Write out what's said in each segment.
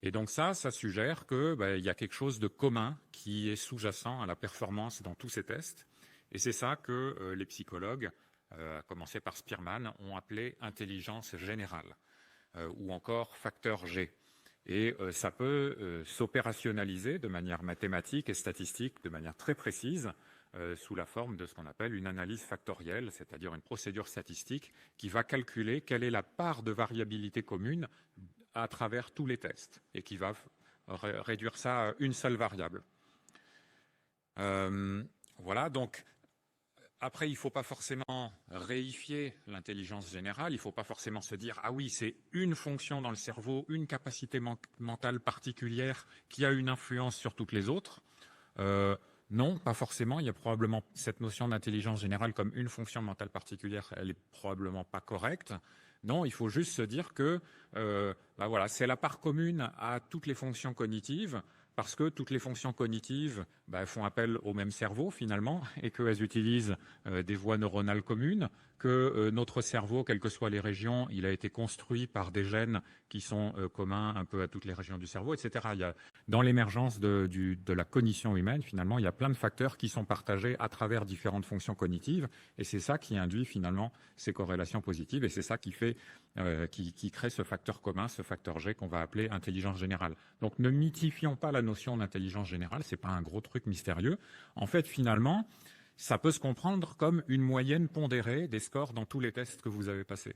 Et donc ça suggère que il y a quelque chose de commun qui est sous-jacent à la performance dans tous ces tests. Et c'est ça que les psychologues, à commencer par Spearman, ont appelé intelligence générale, ou encore facteur G. Et ça peut s'opérationnaliser de manière mathématique et statistique, de manière très précise, sous la forme de ce qu'on appelle une analyse factorielle, c'est-à-dire une procédure statistique qui va calculer quelle est la part de variabilité commune à travers tous les tests et qui va réduire ça à une seule variable. Voilà, donc après, il ne faut pas forcément réifier l'intelligence générale, il ne faut pas forcément se dire « Ah oui, c'est une fonction dans le cerveau, une capacité mentale particulière qui a une influence sur toutes les autres ». Non, pas forcément. Il y a probablement cette notion d'intelligence générale comme une fonction mentale particulière, elle est probablement pas correcte. Non, il faut juste se dire que voilà, c'est la part commune à toutes les fonctions cognitives, parce que toutes les fonctions cognitives font appel au même cerveau finalement, et qu'elles utilisent des voies neuronales communes, que notre cerveau, quelles que soient les régions, il a été construit par des gènes qui sont communs un peu à toutes les régions du cerveau, etc. Il y a, dans l'émergence de la cognition humaine, finalement, il y a plein de facteurs qui sont partagés à travers différentes fonctions cognitives, et c'est ça qui induit finalement ces corrélations positives, et c'est ça qui fait qui crée ce facteur commun, ce facteur G qu'on va appeler intelligence générale. Donc ne mythifions pas la notion d'intelligence générale, c'est pas un gros truc mystérieux. En fait, finalement, ça peut se comprendre comme une moyenne pondérée des scores dans tous les tests que vous avez passés.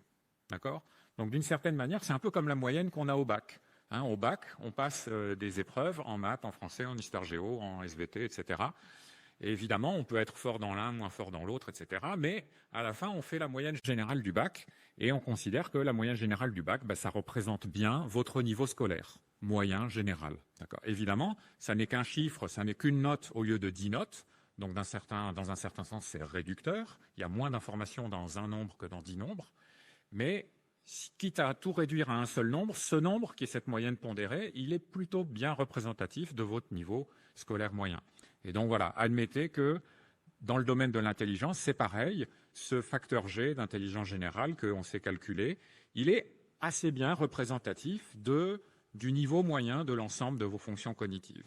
D'accord ? Donc d'une certaine manière, c'est un peu comme la moyenne qu'on a au bac. Au bac, on passe des épreuves en maths, en français, en histoire-géo, en SVT, etc. Et évidemment, on peut être fort dans l'un, moins fort dans l'autre, etc. Mais à la fin, on fait la moyenne générale du bac et on considère que la moyenne générale du bac, ça représente bien votre niveau scolaire, moyen général. Évidemment, ça n'est qu'un chiffre, ça n'est qu'une note au lieu de 10 notes. Donc dans un certain sens, c'est réducteur. Il y a moins d'informations dans un nombre que dans 10 nombres. Mais quitte à tout réduire à un seul nombre, ce nombre, qui est cette moyenne pondérée, il est plutôt bien représentatif de votre niveau scolaire moyen. Et donc voilà, admettez que dans le domaine de l'intelligence, c'est pareil, ce facteur G d'intelligence générale qu'on sait calculer, il est assez bien représentatif du niveau moyen de l'ensemble de vos fonctions cognitives.